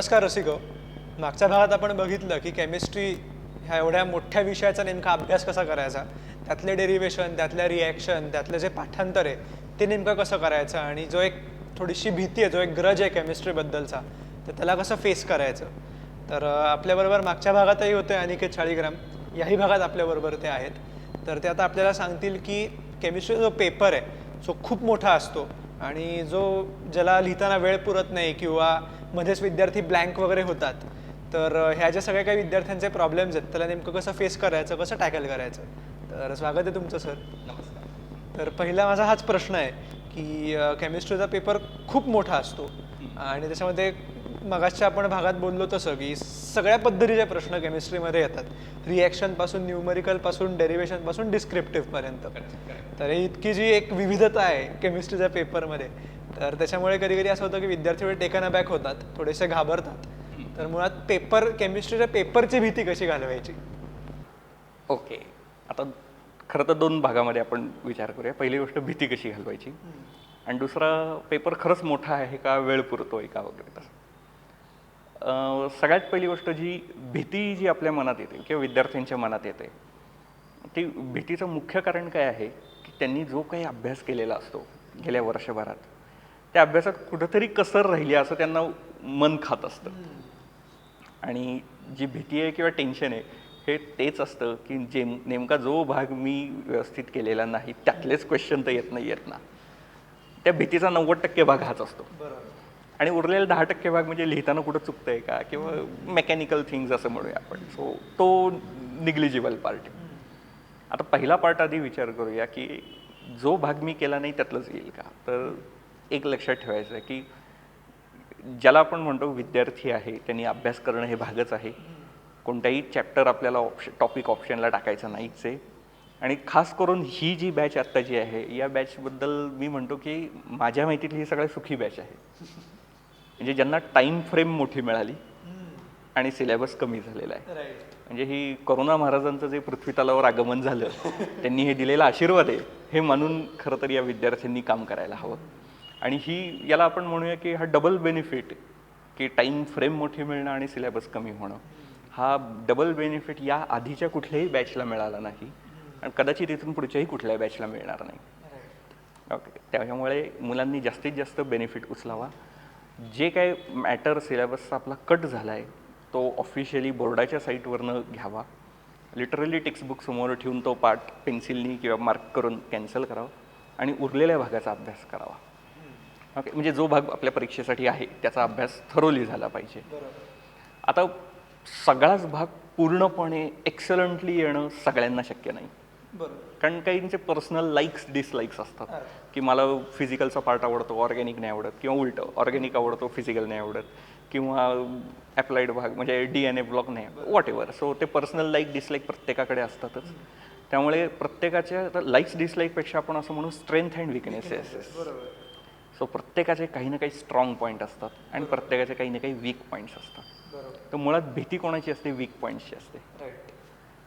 नमस्कार रसिको. मागच्या भागात आपण बघितलं की केमिस्ट्री ह्या एवढ्या मोठ्या विषयाचा नेमका अभ्यास कसा करायचा, त्यातले डेरिवेशन, त्यातल्या रिॲक्शन, त्यातलं जे पाठांतर आहे ते नेमकं कसं करायचं, आणि जो एक थोडीशी भीती आहे, जो एक ग्रज आहे केमिस्ट्रीबद्दलचा, तर त्याला कसं फेस करायचं. तर आपल्याबरोबर मागच्या भागातही होते अनिकेत शाळीग्राम, याही भागात आपल्याबरोबर ते आहेत. तर ते आता आपल्याला सांगतील की केमिस्ट्रीचा जो पेपर आहे जो खूप मोठा असतो आणि ज्याला लिहिताना वेळ पुरत नाही किंवा मध्येच विद्यार्थी ब्लँक वगैरे होतात, तर ह्या ज्या सगळ्या काही विद्यार्थ्यांचे प्रॉब्लेम्स आहेत त्याला नेमकं कसं फेस करायचं, कसं टॅकल करायचं. तर स्वागत आहे तुमचं सर. नमस्कार. तर पहिला माझा हाच प्रश्न आहे की केमिस्ट्रीचा पेपर खूप मोठा असतो आणि त्याच्यामध्ये मगाच्या आपण भागात बोललो तसं की सगळ्या पद्धतीचे प्रश्न केमिस्ट्रीमध्ये येतात, रिॲक्शनपासून न्यूमरिकलपासून डेरिवेशनपासून डिस्क्रिप्टिव्हपर्यंत. तर इतकी जी एक विविधता आहे केमिस्ट्रीच्या पेपरमध्ये, तर त्याच्यामुळे कधी कधी असं होतं की विद्यार्थी थोडे टेकन अबॅक होतात, थोडेसे घाबरतात. तर मुळात केमिस्ट्रीच्या पेपरची भीती कशी घालवायची. ओके, आता खरं तर 2 भागामध्ये आपण विचार करूया. पहिली गोष्ट भीती कशी घालवायची, आणि दुसरा पेपर खरंच मोठा आहे का, वेळ पुरतोय का वगैरे तसं. सगळ्यात पहिली गोष्ट भीती जी आपल्या मनात येते किंवा विद्यार्थ्यांच्या मनात येते, ती भीतीचं मुख्य कारण काय आहे की त्यांनी जो काही अभ्यास केलेला असतो गेल्या वर्षभरात, त्या अभ्यासात कुठंतरी कसर राहिली असं त्यांना मन खात असतं. आणि जी भीती आहे किंवा टेन्शन आहे हे तेच असतं की नेमका जो भाग मी व्यवस्थित केलेला नाही त्यातलेच क्वेश्चन तर येत ना. त्या भीतीचा 90% भाग हाच असतो. आणि उरलेला 10% भाग म्हणजे लिहिताना कुठं चुकतंय का किंवा मेकॅनिकल थिंग्स असं म्हणूया आपण. सो तो निग्लिजिबल पार्ट आहे. आता पहिला पार्ट आधी विचार करूया की जो भाग मी केला नाही त्यातलंच येईल का. तर एक लक्षात ठेवायचं आहे की ज्याला आपण म्हणतो विद्यार्थी आहे त्यांनी अभ्यास करणं हे भागच आहे. कोणताही चॅप्टर आपल्याला टॉपिक ऑप्शनला टाकायचं नाहीच आहे. आणि खास करून ही जी बॅच आत्ता जी आहे या बॅचबद्दल मी म्हणतो की माझ्या माहितीतली ही सगळ्यात सुखी बॅच आहे. म्हणजे ज्यांना टाईम फ्रेम मोठी मिळाली आणि सिलेबस कमी झालेला आहे. म्हणजे ही करोना महाराजांचं जे पृथ्वी तलावर आगमन झालं त्यांनी हे दिलेला आशीर्वाद आहे हे मानून खरं तर या विद्यार्थ्यांनी काम करायला हवं. आणि याला आपण म्हणूया की हा डबल बेनिफिट की टाईम फ्रेम मोठी मिळणं आणि सिलेबस कमी होणं, हा डबल बेनिफिट या आधीच्या कुठल्याही बॅचला मिळाला नाही आणि कदाचित इथून पुढच्याही कुठल्याही बॅचला मिळणार नाही. ओके, त्याच्यामुळे मुलांनी जास्तीत जास्त बेनिफिट उचलावा. जे काय मॅटर सिलेबसचा आपला कट झाला आहे तो ऑफिशियली बोर्डाच्या साईटवरनं घ्यावा. लिटरली टेक्स्टबुक समोर ठेवून तो पार्ट पेन्सिलनी किंवा मार्क करून कॅन्सल करावा आणि उरलेल्या भागाचा अभ्यास करावा. ओके, म्हणजे जो भाग आपल्या परीक्षेसाठी आहे त्याचा अभ्यास थरोली झाला पाहिजे. आता सगळाच भाग पूर्णपणे एक्सलंटली येणं सगळ्यांना शक्य नाही. कारण काहींचे पर्सनल लाईक्स डिसलाईक्स असतात की मला फिजिकलचा पार्ट आवडतो, ऑर्गॅनिक नाही आवडत, किंवा उलटं ऑर्गॅनिक आवडतो, फिजिकल नाही आवडत, किंवा ॲप्लाइड भाग म्हणजे DNA ब्लॉक नाही, वॉट एव्हर. सो ते पर्सनल लाईक डिसलाईक प्रत्येकाकडे असतातच. त्यामुळे प्रत्येकाच्या लाईक्स डिसलाईकपेक्षा आपण असं म्हणू स्ट्रेंथ अँड विकनेसेस. सो प्रत्येकाचे काही ना काही स्ट्रॉंग पॉईंट असतात आणि प्रत्येकाचे काही ना काही वीक पॉईंट्स असतात. तर मुळात भीती कोणाची असते, वीक पॉईंट्सची असते.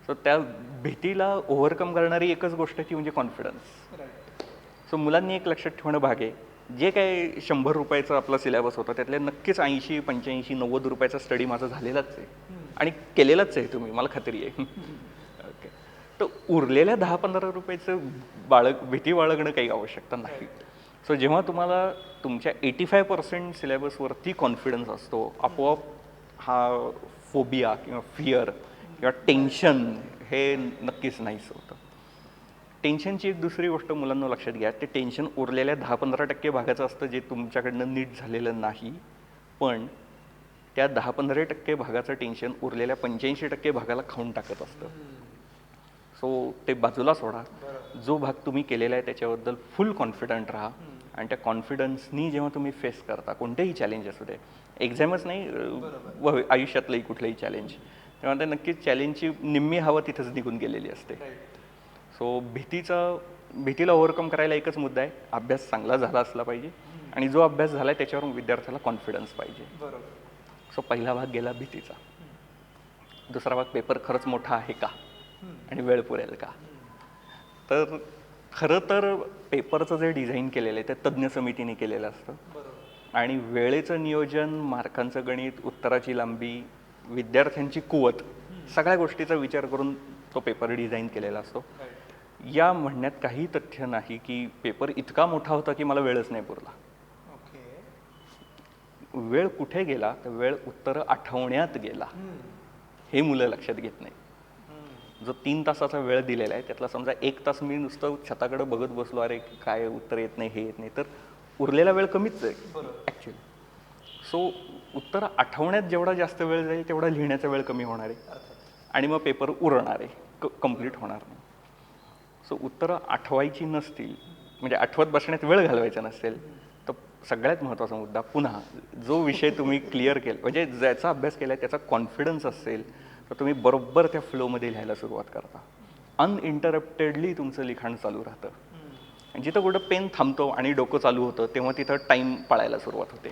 सो त्या भीतीला ओव्हरकम करणारी एकच गोष्ट ती म्हणजे कॉन्फिडन्स. सो मुलांनी एक लक्षात ठेवणं भाग आहे, जे काय 100 रुपयाचं आपला सिलेबस होता त्यातले नक्कीच 80, 85, 90 रुपयाचा स्टडी माझा झालेलाच आहे आणि केलेलाच आहे तुम्ही, मला खात्री आहे. ओके, तर उरलेल्या 10-15 रुपयाचं भीती बाळगणं काही आवश्यकता नाही. सो जेव्हा तुम्हाला तुमच्या 85% सिलेबसवरती कॉन्फिडन्स असतो, आपोआप हा फोबिया किंवा फिअर किंवा टेन्शन हे नक्कीच नाहीच होतं. टेन्शनची एक दुसरी गोष्ट मुलांना लक्षात घ्या, ते टेन्शन उरलेल्या 10-15% भागाचं असतं जे तुमच्याकडनं नीट झालेलं नाही, पण त्या 10-15% भागाचं टेन्शन उरलेल्या 85% भागाला खाऊन टाकत असतं. सो ते बाजूला सोडा. जो भाग तुम्ही केलेला आहे त्याच्याबद्दल फुल कॉन्फिडंट राहा आणि त्या कॉन्फिडन्सनी जेव्हा तुम्ही फेस करता कोणतेही चॅलेंज असू दे, एक्झामच नाही आयुष्यातलंही कुठलंही चॅलेंज, तेव्हा ते नक्कीच चॅलेंजची निम्मी हवा तिथंच निघून गेलेली असते. सो भीतीला ओव्हरकम करायला एकच मुद्दा आहे, अभ्यास चांगला झाला असला पाहिजे आणि जो अभ्यास झाला आहे त्याच्यावर विद्यार्थ्याला कॉन्फिडन्स पाहिजे. सो पहिला भाग गेला भीतीचा. दुसरा भाग पेपर खरंच मोठा आहे का आणि वेळ पुरेल का. तर खरं तर पेपरचं जे डिझाईन केलेलं आहे ते तज्ज्ञ समितीने केलेलं असतं आणि वेळेचं नियोजन, मार्कांचं गणित, उत्तराची लांबी, विद्यार्थ्यांची कुवत, सगळ्या गोष्टीचा विचार करून तो पेपर डिझाईन केलेला असतो. या म्हणण्यात काही तथ्य नाही की पेपर इतका मोठा होता की मला वेळच नाही पुरला. वेळ कुठे गेला तर वेळ उत्तरं आठवण्यात गेला, हे मुलं लक्षात घेत नाही. जो 3 तासाचा वेळ दिलेला आहे त्यातला समजा 1 तास मी नुसतं छताकडे बघत बसलो, अरे काय उत्तर येत नाही, हे येत नाही, तर उरलेला वेळ कमीच आहे ॲक्च्युली. सो उत्तर आठवण्यात जेवढा जास्त वेळ जाईल तेवढा लिहिण्याचा वेळ कमी होणार आहे आणि मग पेपर उरणार आहे, कम्प्लीट होणार नाही. सो उत्तरं आठवायची नसतील, म्हणजे आठवत बसण्यात वेळ घालवायचा नसेल, तर सगळ्यात महत्त्वाचा मुद्दा, पुन्हा जो विषय तुम्ही क्लिअर केला, म्हणजे ज्याचा अभ्यास केला त्याचा कॉन्फिडन्स असेल, तर तुम्ही बरोबर त्या फ्लोमध्ये लिहायला सुरुवात करता. अनइंटरप्टेडली तुमचं लिखाण चालू राहतं. जिथं कुठं पेन थांबतो आणि डोकं चालू होतं तेव्हा तिथं टाईम पाळायला सुरुवात होते.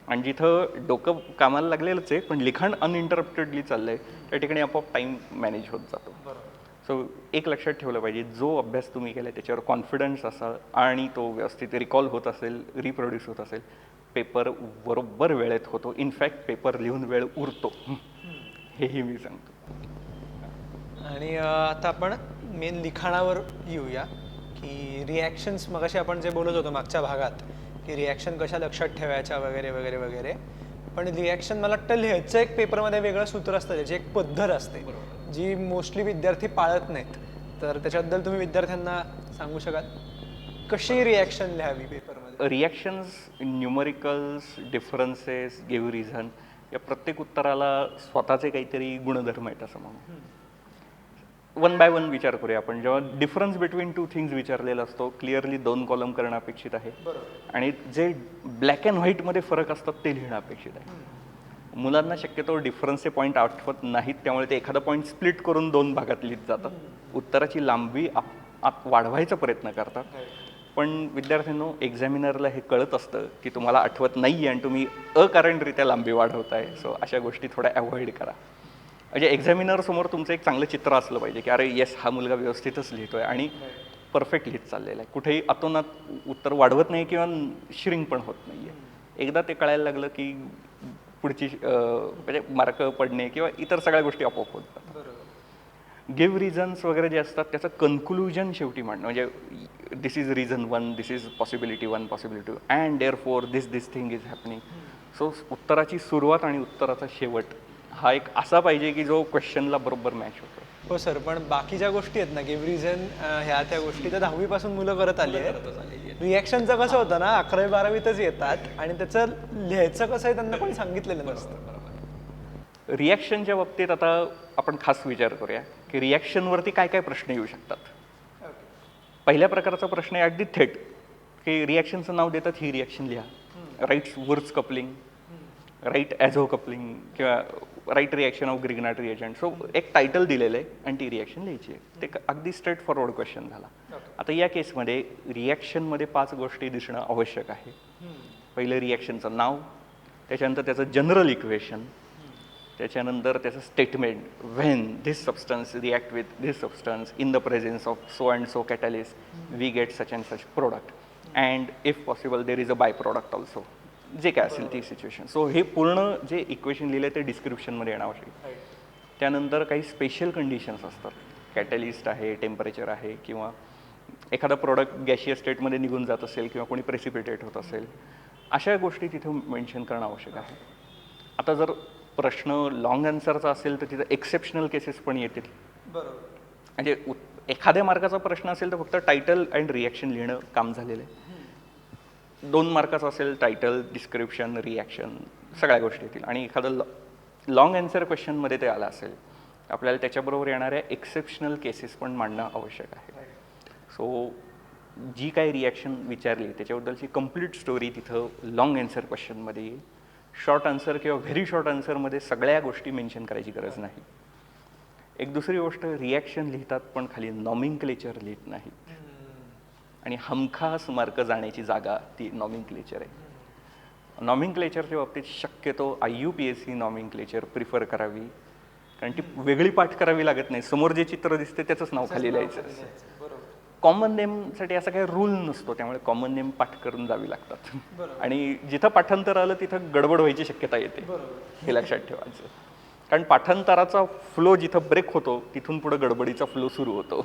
आणि जिथं डोकं कामाला लागलेलंच आहे पण लिखाण अनइंटरप्टेडली चाललं आहे, त्या ठिकाणी आपोआप टाईम मॅनेज होत जातो. सो एक लक्षात ठेवलं पाहिजे, जो अभ्यास तुम्ही केला त्याच्यावर कॉन्फिडन्स असाल आणि तो व्यवस्थित रिकॉल होत असेल, रिप्रोड्यूस होत असेल, पेपर बरोबर वेळेत होतो. इनफॅक्ट पेपर लिहून वेळ उरतो, हेही मी सांगतो. आणि आता आपण मेन लिखाणावर येऊया की रिॲक्शन्स, मगाशी आपण जे बोलत होतो मागच्या भागात की रिॲक्शन कशा लक्षात ठेवायच्या वगैरे वगैरे वगैरे, पण रिॲक्शन मला वाटतं लिहायचं एक पेपरमध्ये वेगळं सूत्र असतं, त्याची एक पद्धत असते जी मोस्टली विद्यार्थी पाळत नाहीत. तर त्याच्याबद्दल तुम्ही विद्यार्थ्यांना सांगू शकाल कशी रिॲक्शन लिहावी पेपरमध्ये? Reactions, numericals, differences, give reason, या प्रत्येक उत्तराला स्वतःचे काहीतरी गुणधर्म आहेत असं म्हणून. वन बाय वन विचार करूया आपण. जेव्हा डिफरन्स बिटवीन 2 थिंग्स विचारलेला असतो, क्लिअरली 2 कॉलम करणं अपेक्षित आहे आणि जे ब्लॅक अँड व्हाईटमध्ये फरक असतात ते लिहिणं अपेक्षित आहे. मुलांना शक्यतो डिफरन्सचे पॉईंट आठवत नाहीत, त्यामुळे ते एखादा पॉईंट स्प्लिट करून 2 भागात लिहित जातात. उत्तराची लांबी वाढवायचा प्रयत्न करतात. पण विद्यार्थ्यांनो, एक्झामिनरला हे कळत असतं की तुम्हाला आठवत नाही आणि तुम्ही अकारणरित्या लांबी वाढवताय. सो अशा गोष्टी थोड्या अवॉइड करा. म्हणजे एक्झामिनर समोर तुमचं एक चांगलं चित्र असलं पाहिजे की अरे येस, हा मुलगा व्यवस्थितच लिहितोय आणि परफेक्ट लिहित चाललेला आहे, कुठेही अतोनात उत्तर वाढवत नाही किंवा श्रिंक पण होत नाही आहे. एकदा ते कळायला लागलं की पुढची म्हणजे मार्क पडणे किंवा इतर सगळ्या गोष्टी आपोआप होत जातात. गिव्ह रिझन्स वगैरे जे असतात त्याचं कन्क्लुजन शेवटी म्हणणं, म्हणजे this is reason 1, this is possibility 1, possibility 2 and therefore this thing is happening. So उत्तराची सुरुवात आणि उत्तराचा शेवट हा एक असा पाहिजे की जो क्वेश्चनला बरोबर मॅच होतो. हो सर, पण बाकीच्या गोष्टी आहेत ना, गिव्ह रिझन, ह्या त्या गोष्टी तर 10वी पासून मुलं करत आली आहेत. रिॲक्शनचं कसं होतं ना, 11वी 12वीतच येतात आणि त्याचं लिहायचं कसं आहे त्यांना कोणी सांगितलेलं नसतं. रिॲक्शनच्या बाबतीत आता आपण खास विचार करूया की रिॲक्शनवरती काय काय प्रश्न येऊ शकतात. पहिल्या प्रकारचा प्रश्न आहे अगदी थेट की रिॲक्शनचं नाव देतात, ही रिॲक्शन लिहा. Write Wurtz coupling, write azo coupling किंवा write reaction of Grignard reagent. So एक टायटल दिलेलं आहे आणि ती रिॲक्शन लिहायची आहे. ते अगदी स्ट्रेट फॉरवर्ड क्वेश्चन झाला. आता या केसमध्ये रिॲक्शनमध्ये 5 गोष्टी दिसणं आवश्यक आहे. पहिलं रिॲक्शनचं नाव, त्याच्यानंतर त्याचं जनरल इक्वेशन, त्याच्यानंतर त्याचं statement, when this substance react with this substance in the presence of so and so catalyst we get such and such product and if possible there is a by product also, जे काय असेल ती situation. So हे पूर्ण जे equation लिहिलं ते डिस्क्रिप्शनमध्ये येणं आवश्यक आहे. त्यानंतर काही स्पेशल कंडिशन्स असतात, कॅटलिस्ट आहे, टेम्परेचर आहे, किंवा एखादा प्रोडक्ट गॅशियस स्टेटमध्ये निघून जात असेल किंवा कोणी प्रेसिपिटेट होत असेल, अशा गोष्टी तिथं मेन्शन करणं आवश्यक आहे. आता जर प्रश्न लॉंग आन्सरचा असेल तर तिथं एक्सेप्शनल केसेस पण येतील. म्हणजे एखाद्या मार्काचा प्रश्न असेल तर फक्त टायटल अँड रिॲक्शन लिहिणं काम झालेलं आहे. 2 मार्काचा असेल टायटल, डिस्क्रिप्शन, रिॲक्शन, सगळ्या गोष्टी येतील. आणि एखादं लॉंग आन्सर क्वेश्चनमध्ये ते आलं असेल, आपल्याला त्याच्याबरोबर येणाऱ्या एक्सेप्शनल केसेस पण मांडणं आवश्यक आहे. सो जी काही रिॲक्शन विचारली त्याच्याबद्दलची कंप्लीट स्टोरी तिथं लॉंग आन्सर क्वेश्चनमध्ये येईल. शॉर्ट आन्सर किंवा व्हेरी शॉर्ट आन्सरमध्ये सगळ्या गोष्टी मेन्शन करायची गरज नाही. एक दुसरी गोष्ट, रिॲक्शन लिहितात पण खाली नॉमिनक्लेचर लिहित नाही. आणि हमखास मार्क जाण्याची जागा ती नॉमिनक्लेचर आहे. नॉमिनक्लेचरच्या बाबतीत शक्यतो IUPAC नॉमिनक्लेचर प्रिफर करावी, कारण ती वेगळी पाठ करावी लागत नाही. समोर जे चित्र दिसते त्याचंच नाव खाली लिहायचं. कॉमन नेमसाठी असा काही रूल नसतो, त्यामुळे कॉमन नेम पाठ करून जावी लागतात. बरोबर. आणि जिथं पाठांतर आलं तिथं गडबड व्हायची शक्यता येते, हे लक्षात ठेवायचं. कारण पाठांतराचा फ्लो जिथं ब्रेक होतो तिथून पुढे गडबडीचा फ्लो सुरू होतो.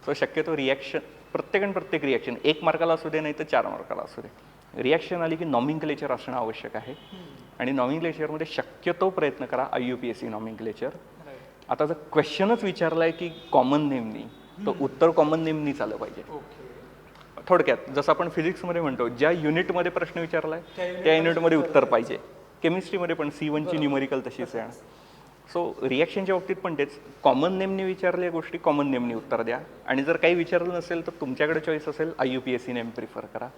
सो शक्यतो रिॲक्शन प्रत्येक रिॲक्शन 1 मार्काला असू दे नाही तर 4 मार्काला असू दे, रिॲक्शन आली की नॉमिनक्लेचर असणं आवश्यक आहे. आणि नॉमिनक्लेचरमध्ये शक्यतो प्रयत्न करा IUPAC नॉमिनक्लेचर. आता जर क्वेश्चनच विचारलाय की कॉमन नेमनी, तर उत्तर कॉमन नेमनीच आलं पाहिजे. थोडक्यात जसं आपण फिजिक्समध्ये म्हणतो, ज्या युनिटमध्ये प्रश्न विचारलाय त्या युनिटमध्ये उत्तर पाहिजे. केमिस्ट्रीमध्ये पण C1ची न्यूमरिकल तशीच आहे. सो रिॲक्शनच्या बाबतीत पण तेच, कॉमन नेमने विचारलेल्या गोष्टी कॉमन नेमने उत्तर द्या. आणि जर काही विचारलं नसेल तर तुमच्याकडे चॉईस असेल IUPAC नेम प्रिफर करा.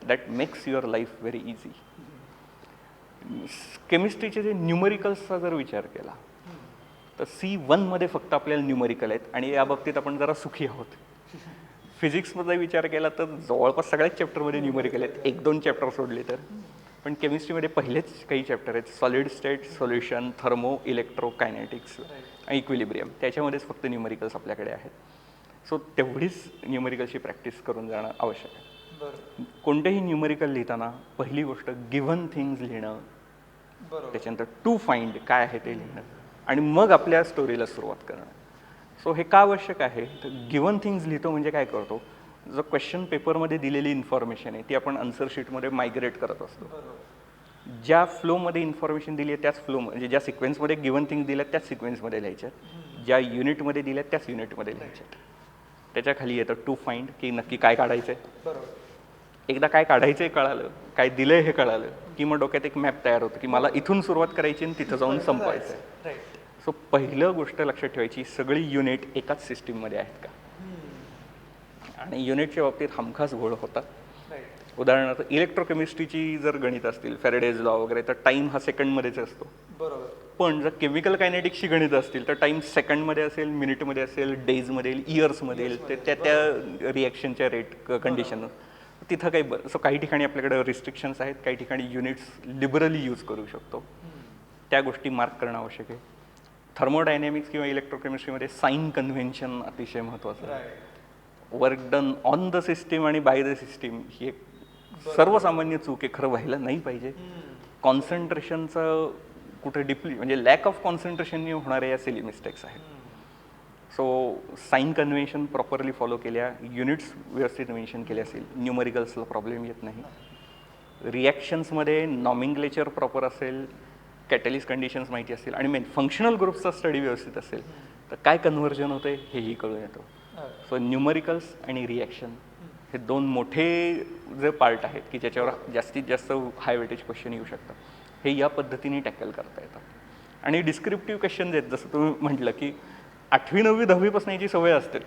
That makes your life very easy. केमिस्ट्रीचे जे न्यूमरिकल्सचा जर विचार केला तर C1 मध्ये फक्त आपल्याला न्यूमरिकल आहेत आणि या बाबतीत आपण जरा सुखी आहोत. फिजिक्समध्ये विचार केला तर जवळपास सगळ्याच चॅप्टरमध्ये न्यूमरिकल आहेत, 1-2 चॅप्टर सोडले तर. पण केमिस्ट्रीमध्ये पहिलेच काही चॅप्टर आहेत, solid state, solution, thermo, electro, kinetics, equilibrium, त्याच्यामध्येच फक्त न्यूमरिकल्स आपल्याकडे आहेत. सो तेवढीच न्यूमरिकलची प्रॅक्टिस करून जाणं आवश्यक आहे. कोणतेही न्यूमरिकल लिहिताना पहिली गोष्ट गिव्हन थिंग्स लिहिणं, त्याच्यानंतर टू फाइंड काय आहे ते लिहिणं, आणि मग आपल्या स्टोरीला सुरुवात करणं. सो हे का आवश्यक आहे, तर गिव्हन थिंग्स लिहितो म्हणजे काय करतो, जो क्वेश्चन पेपरमध्ये दिलेली इन्फॉर्मेशन आहे ती आपण आन्सर शीटमध्ये मायग्रेट करत असतो. ज्या फ्लोमध्ये इन्फॉर्मेशन दिली आहे त्याच फ्लो, म्हणजे ज्या सिक्वेन्समध्ये गिव्हन थिंग्स दिल्या त्याच सिक्वेन्समध्ये लिहायच्यात, ज्या युनिटमध्ये दिल्या त्याच युनिटमध्ये लिहायच्यात. त्याच्या खाली येतं टू फाइंड, की नक्की काय काढायचं आहे. एकदा काय काढायचं आहे कळालं, काय दिलंय हे कळालं, की मग डोक्यात एक मॅप तयार होतो की मला इथून सुरुवात करायची आणि तिथं जाऊन संपवायचं आहे. सो पहिलं गोष्ट लक्षात ठेवायची, सगळी युनिट एकाच सिस्टीममध्ये आहेत का. आणि युनिटच्या बाबतीत हमखास घोळ होतात. उदाहरणार्थ इलेक्ट्रोकेमिस्ट्रीची जर गणित असतील, फॅरेडेज लॉ वगैरे, तर टाइम हा सेकंडमध्येच असतो. पण जर केमिकल कायनेटिक्सची गणित असतील तर टाइम सेकंडमध्ये असेल, मिनिटमध्ये असेल, डेजमध्ये येईल, इयर्समध्ये येईल, ते त्या रिॲक्शनच्या रेट कंडिशन तिथं काही. सो काही ठिकाणी आपल्याकडे रिस्ट्रिक्शन्स आहेत, काही ठिकाणी युनिट्स लिबरली यूज करू शकतो, त्या गोष्टी मार्क करणं आवश्यक आहे. थर्मोडायनॅमिक्स किंवा इलेक्ट्रोकेमिस्ट्रीमध्ये साइन कन्व्हेन्शन अतिशय महत्त्वाचं आहे. Work done on the system आणि बाय द सिस्टीम ही एक सर्वसामान्य चूक आहे, खरं व्हायला नाही पाहिजे. कॉन्सन्ट्रेशनचं कुठे डिप्ली, म्हणजे लॅक ऑफ कॉन्सन्ट्रेशनने होणाऱ्या या सिली मिस्टेक्स आहेत. So sine convention properly follow केल्या, युनिट्स व्यवस्थित मेन्शन केले असेल, न्यूमरिकल्सला प्रॉब्लेम येत नाही. रिॲक्शन्समध्ये नॉमिनक्लेचर प्रॉपर असेल, कॅटलिस्ट कंडिशन्स माहिती असतील, आणि मेन फंक्शनल ग्रुप्सचा स्टडी व्यवस्थित असेल तर काय कन्व्हर्जन होते हेही कळून येतं. सो न्यूमरिकल्स आणि रिॲक्शन हे 2 मोठे जे पार्ट आहेत की ज्याच्यावर जास्तीत जास्त हाय वेटेज क्वेश्चन येऊ शकतात, हे या पद्धतीने टॅकल करता येतात. आणि डिस्क्रिप्टिव्ह क्वेश्चन आहेत, जसं तुम्ही म्हटलं की 8वी 9वी 10वीपासून याची सवय असते,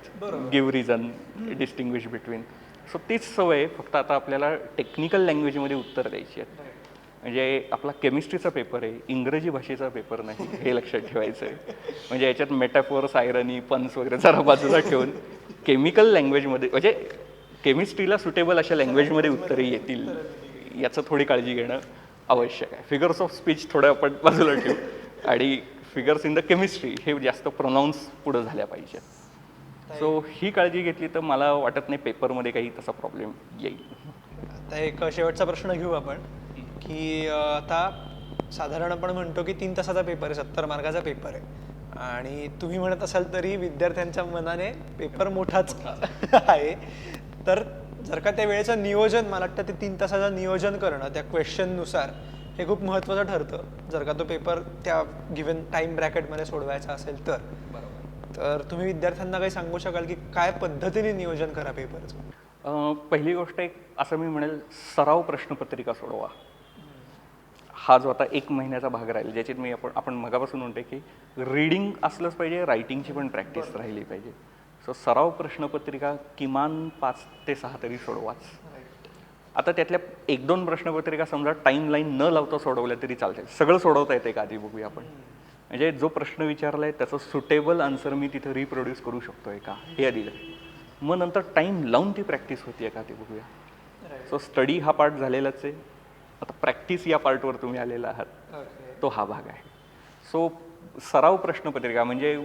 give reason, distinguish between. So तीच सवय फक्त आता आपल्याला टेक्निकल लँग्वेजमध्ये उत्तर द्यायची आहेत. म्हणजे आपला केमिस्ट्रीचा पेपर आहे, इंग्रजी भाषेचा पेपर नाही, हे लक्षात ठेवायचं आहे. म्हणजे याच्यात मेटाफोर्स, आयरनी, पन्स वगैरे जरा बाजूला ठेवून केमिकल लँग्वेजमध्ये, म्हणजे केमिस्ट्रीला सुटेबल अशा लँग्वेजमध्ये उत्तरे येतील याचं थोडी काळजी घेणं आवश्यक आहे. फिगर्स ऑफ स्पीच थोडं आपण बाजूला ठेवू, आणि फिगर्स इन द केमिस्ट्री हे जास्त प्रोनाऊन्स पुढं झाल्या पाहिजे. सो ही काळजी घेतली तर मला वाटत नाही पेपरमध्ये काही तसा प्रॉब्लेम येईल. आता एक शेवटचा प्रश्न घेऊ आपण, की आता साधारण आपण म्हणतो की 3 तासाचा पेपर आहे, 70 मार्काचा पेपर आहे, आणि तुम्ही म्हणत असाल तरी विद्यार्थ्यांच्या मनाने पेपर मोठाच आहे. तर जर का त्या वेळेचं नियोजन, मला वाटतं ते 3 तासाचं नियोजन करणं त्या क्वेश्चननुसार हे खूप महत्त्वाचं ठरतं, जर का तो पेपर त्या गिव्हन टाईम ब्रॅकेटमध्ये सोडवायचा असेल तर. तर तुम्ही विद्यार्थ्यांना काही सांगू शकाल की काय पद्धतीने नियोजन करा पेपरचं? पहिली गोष्ट एक असं मी म्हणेल, सराव प्रश्नपत्रिका सोडवा. हा जो आता 1 महिन्याचा भाग राहील, ज्याच्यात आपण मगापासून म्हणते की रीडिंग असलंच पाहिजे, रायटिंगची पण प्रॅक्टिस राहिली पाहिजे. सो सराव प्रश्नपत्रिका किमान 5 ते 6 तरी सोडवाच. आता त्यातल्या 1-2 प्रश्नपत्रिका समजा टाईम लाईन न लावता सोडवल्या तरी चालते. सगळं सोडवता येते का आधी बघूया आपण. म्हणजे जो प्रश्न विचारला आहे त्याचं सुटेबल आन्सर मी तिथं रिप्रोड्यूस करू शकतोय का हे आधी. मग नंतर टाईम लावून ती प्रॅक्टिस होतीये का ते बघूया. सो स्टडी हा पार्ट झालेलाच आहे, आता प्रॅक्टिस या पार्टवर तुम्ही आलेला आहात, तो हा भाग आहे. सो सराव प्रश्नपत्रिका म्हणजे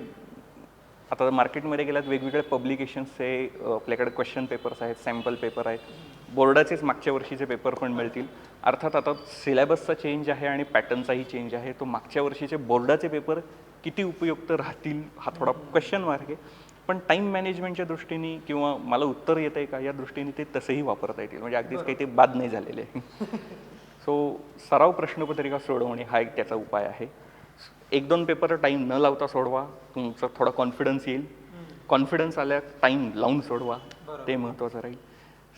आता मार्केटमध्ये गेलात वेगवेगळे पब्लिकेशन्सचे आपल्याकडे क्वेश्चन पेपर्स आहेत, सॅम्पल पेपर आहेत, बोर्डाचेच मागच्या वर्षीचे पेपर पण मिळतील. अर्थात आता सिलेबसचा चेंज आहे आणि पॅटर्नचाही चेंज आहे. तो मागच्या वर्षीचे बोर्डाचे पेपर किती उपयुक्त राहतील हा थोडा क्वेश्चन मार्क आहे. पण टाईम मॅनेजमेंटच्या दृष्टीने किंवा मला उत्तर येतं आहे का या दृष्टीने ते तसंही वापरता येतील. म्हणजे अगदीच काही ते बाद नाही झालेले आहे. सो सराव प्रश्नपत्रिका सोडवणे हा एक त्याचा उपाय आहे. 1-2 पेपर टाईम न लावता सोडवा, तुमचा थोडा कॉन्फिडन्स येईल. कॉन्फिडन्स आल्या टाईम लावून सोडवा, ते महत्त्वाचं राहील.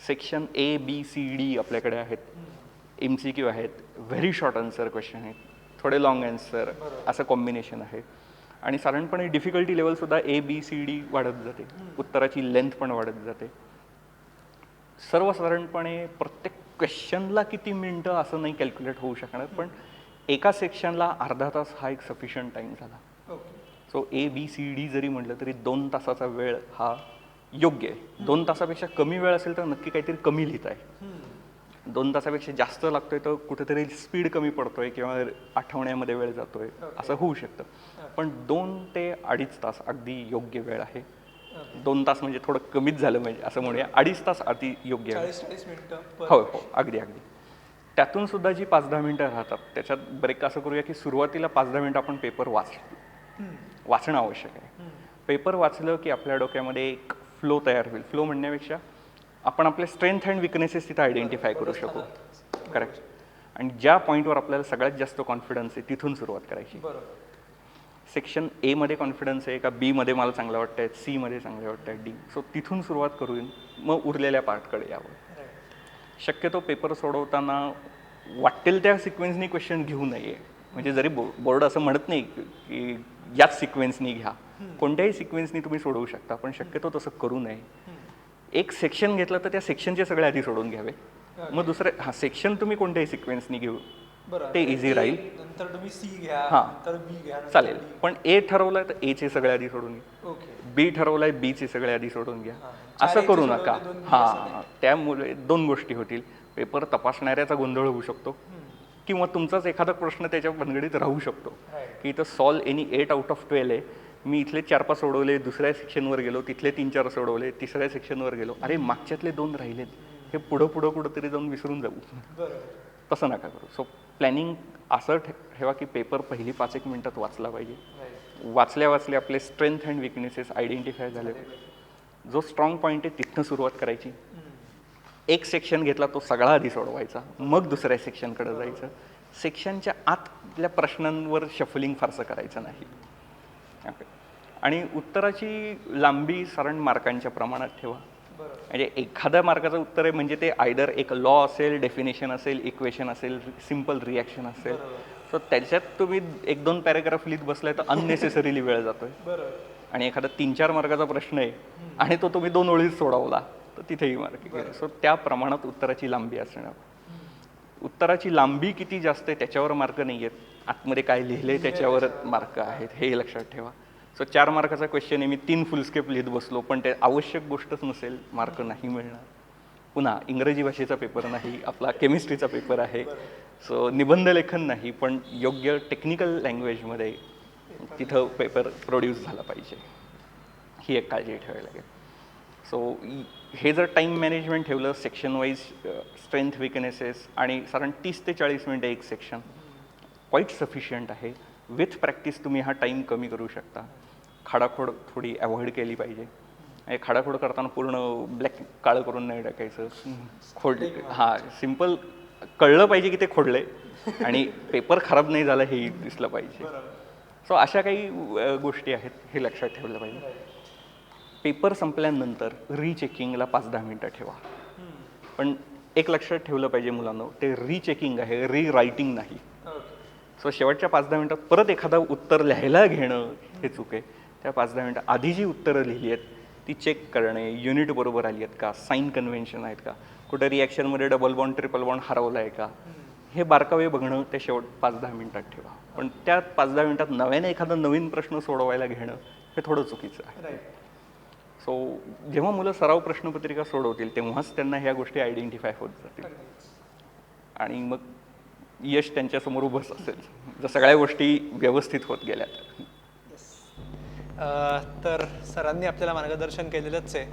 सेक्शन ABCD आपल्याकडे आहेत, MCQ आहेत, व्हेरी शॉर्ट आन्सर क्वेश्चन आहेत, थोडे लॉंग आन्सर, असं कॉम्बिनेशन आहे. आणि साधारणपणे डिफिकल्टी लेवलसुद्धा ABCD वाढत जाते, उत्तराची लेंथ पण वाढत जाते. सर्वसाधारणपणे प्रत्येक क्वेश्चनला किती मिनटं असं नाही कॅल्क्युलेट होऊ शकणार, पण एका सेक्शनला अर्धा तास हा एक सफिशियंट टाईम झाला. सो ABCD जरी म्हटलं तरी 2 तासाचा वेळ हा योग्य आहे. 2 तासापेक्षा कमी वेळ असेल तर नक्की काहीतरी कमी लिहित आहे. 2 तासापेक्षा जास्त लागतोय तर कुठेतरी स्पीड कमी पडतोय किंवा आठवण्यामध्ये वेळ जातोय, असं होऊ शकतं. पण 2 ते 2.5 तास अगदी योग्य वेळ आहे. 2 तास म्हणजे थोडं कमीच झालं म्हणजे असं म्हणूया. 2.5 तास अति योग्य आहे. 40-40 मिनिटं. हो हो, अगदी अगदी. त्यातून सुद्धा जी 5-10 मिनिटं राहतात त्याच्यात ब्रेक असं करूया की सुरुवातीला 5-10 मिनिटं आपण पेपर वाचणं आवश्यक आहे. पेपर वाचलं की आपल्या डोक्यामध्ये एक फ्लो तयार होईल. फ्लो म्हणण्यापेक्षा आपण आपले स्ट्रेंथ अँड विकनेसेस तिथं आयडेंटिफाय करू शकू. करेक्ट. आणि ज्या पॉईंटवर आपल्याला सगळ्यात जास्त कॉन्फिडन्स आहे तिथून सुरुवात करायची. सेक्शन A मध्ये कॉन्फिडन्स आहे का, B मध्ये मला चांगलं वाटतंय, C मध्ये चांगलं वाटतंय, D. सो तिथून सुरुवात करून मग उरलेल्या पार्टकडे यावं. शक्यतो पेपर सोडवताना वाटेल त्या सिक्वेन्सनी क्वेश्चन घेऊ नये. म्हणजे जरी बोर्ड असं म्हणत नाही की याच सिक्वेन्सनी घ्या, कोणत्याही सिक्वेन्सनी तुम्ही सोडवू शकता, पण शक्यतो तसं करू नये. एक सेक्शन घेतलं तर त्या सेक्शनचे सगळे आधी सोडून घ्यावे. मग दुसरं सेक्शन तुम्ही कोणत्याही सिक्वेन्सनी घेऊ ते इझी राहील. नंतर तुम्ही C घ्या, हां. नंतर B घ्या, चालेल. पण A ठरवलंय तर A चे सगळे आधी सोडून घ्या. B ठरवलंय B चे सगळे आधी सोडून घ्या. असं करू नका. हां, त्यामुळे 2 गोष्टी होतील. पेपर तपासणाऱ्याचा गोंधळ होऊ शकतो किंवा तुमचाच एखादा प्रश्न त्याच्या भानगडीत राहू शकतो की इथं सॉल्व एनी 8 आउट ऑफ 12 आहे, मी इथले 4-5 सोडवले, दुसऱ्या सेक्शनवर गेलो, तिथले 3-4 सोडवले, तिसऱ्या सेक्शनवर गेलो, अरे मागच्यातले 2 राहिलेत, हे पुढं तरी जाऊन विसरून जाऊ. तसं नका करू. सो प्लॅनिंग असं ठेवा की पेपर पहिली 5-1 मिनिटात वाचला पाहिजे. वाचल्या आपले स्ट्रेंथ अँड विकनेसेस आयडेंटिफाय झाले. जो स्ट्रॉंग पॉईंट आहे तिथनं सुरुवात करायची. एक सेक्शन घेतला तो सगळा आधी सोडवायचा, मग दुसऱ्या सेक्शनकडे जायचं. सेक्शनच्या आतल्या प्रश्नांवर शफलिंग फारसं करायचं नाही. आणि उत्तराची लांबी साधारण मार्कांच्या प्रमाणात ठेवा. म्हणजे एखाद्या मार्काचं उत्तर आहे म्हणजे ते आयदर एक लॉ असेल, डेफिनेशन असेल, इक्वेशन असेल, सिम्पल रिॲक्शन असेल. सो त्याच्यात तुम्ही 1-2 पॅरेग्राफ लिहित बसलाय तर अननेसेसरीली वेळ जातोय. आणि एखादा 3-4 मार्काचा प्रश्न आहे आणि तो तुम्ही 2 ओळीत सोडवला तर तिथेही मार्क गेले. सो त्या प्रमाणात उत्तराची लांबी असणं. उत्तराची लांबी किती जास्त आहे त्याच्यावर मार्क नाही आहेत, आतमध्ये काय लिहिले त्याच्यावर मार्क आहेत, हे लक्षात ठेवा. सो 4 मार्काचा क्वेश्चन आहे, मी 3 फुलस्केप लिहित बसलो पण ते आवश्यक गोष्टच नसेल, मार्क नाही मिळणार. पुन्हा इंग्रजी भाषेचा पेपर नाही, आपला केमिस्ट्रीचा पेपर आहे. सो निबंध लेखन नाही, पण योग्य टेक्निकल लँग्वेजमध्ये तिथं पेपर प्रोड्यूस झाला पाहिजे, ही एक काळजी ठेवायला लागेल. सो हे जर टाईम मॅनेजमेंट ठेवलं, सेक्शन वाईज स्ट्रेंथ विकनेसेस आणि साधारण 30 ते 40 मिनटं एक सेक्शन क्वाईट सफिशियंट आहे. विथ प्रॅक्टिस तुम्ही हा टाईम कमी करू शकता. खाडाखोड थोडी अवॉइड केली पाहिजे. खाडाखोड करताना पूर्ण ब्लॅक काळं करून नाही टाकायचं. हां, सिम्पल कळलं पाहिजे की ते खोडले आणि पेपर खराब नाही झाला हेही दिसलं पाहिजे. सो अशा काही गोष्टी आहेत, हे लक्षात ठेवलं पाहिजे. पेपर संपल्यानंतर रीचेकिंगला 5-10 मिनटं ठेवा. पण एक लक्षात ठेवलं पाहिजे मुलांनो, ते रीचेकिंग आहे, रीरायटिंग नाही. सो शेवटच्या 5-10 मिनटात परत एखादा उत्तर लिहायला घेणं हे चूक आहे. त्या 5-10 मिनटं आधी जी उत्तरं लिहिली आहेत ती चेक करणे, युनिट बरोबर आली आहेत का, साईन कन्व्हेन्शन आहेत का, कुठं रिॲक्शनमध्ये डबल बॉन्ड ट्रिपल बॉन्ड हरवला आहे का, हे बारकावे बघणं ते शेवट 5-10 मिनटात ठेवा. पण त्या 5-10 मिनटात नव्याने एखादा नवीन प्रश्न सोडवायला घेणं हे थोडं चुकीचं आहे. सो जेव्हा मुलं सराव प्रश्नपत्रिका सोडवतील तेव्हाच त्यांना ह्या गोष्टी आयडेंटिफाय होत जातील आणि मग यश त्यांच्यासमोर उभंच असेल, जर सगळ्या गोष्टी व्यवस्थित होत गेल्या तर. तर सरांनी आपल्याला मार्गदर्शन केलेलंच आहे.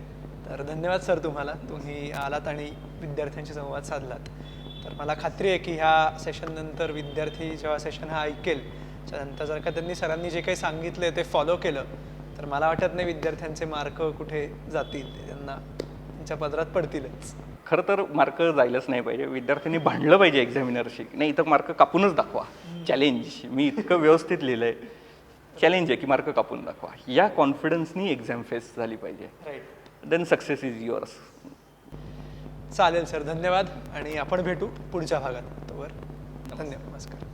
तर धन्यवाद सर तुम्हाला. तुम्ही आलात आणि विद्यार्थ्यांशी संवाद साधलात. तर मला खात्री आहे की ह्या सेशननंतर विद्यार्थी जेव्हा सेशन हा ऐकेल त्यानंतर जर का त्यांनी सरांनी जे काही सांगितले ते फॉलो केलं तर मला वाटत नाही विद्यार्थ्यांचे मार्क कुठे जातील, ते त्यांना त्यांच्या पदरात पडतीलच. खरं तर मार्क जायलाच नाही पाहिजे. विद्यार्थ्यांनी भांडलं पाहिजे एक्झामिनरशी, नाही इथं मार्क कापूनच दाखवा. चॅलेंज, मी इतकं व्यवस्थित लिहिलंय, चॅलेंज आहे की मार्क कापून दाखवा. या कॉन्फिडन्सनी एक्झाम फेस झाली पाहिजे. Right. Then success is yours. चालेल सर, धन्यवाद. आणि आपण भेटू पुढच्या भागात. तोवर धन्यवाद, नमस्कार.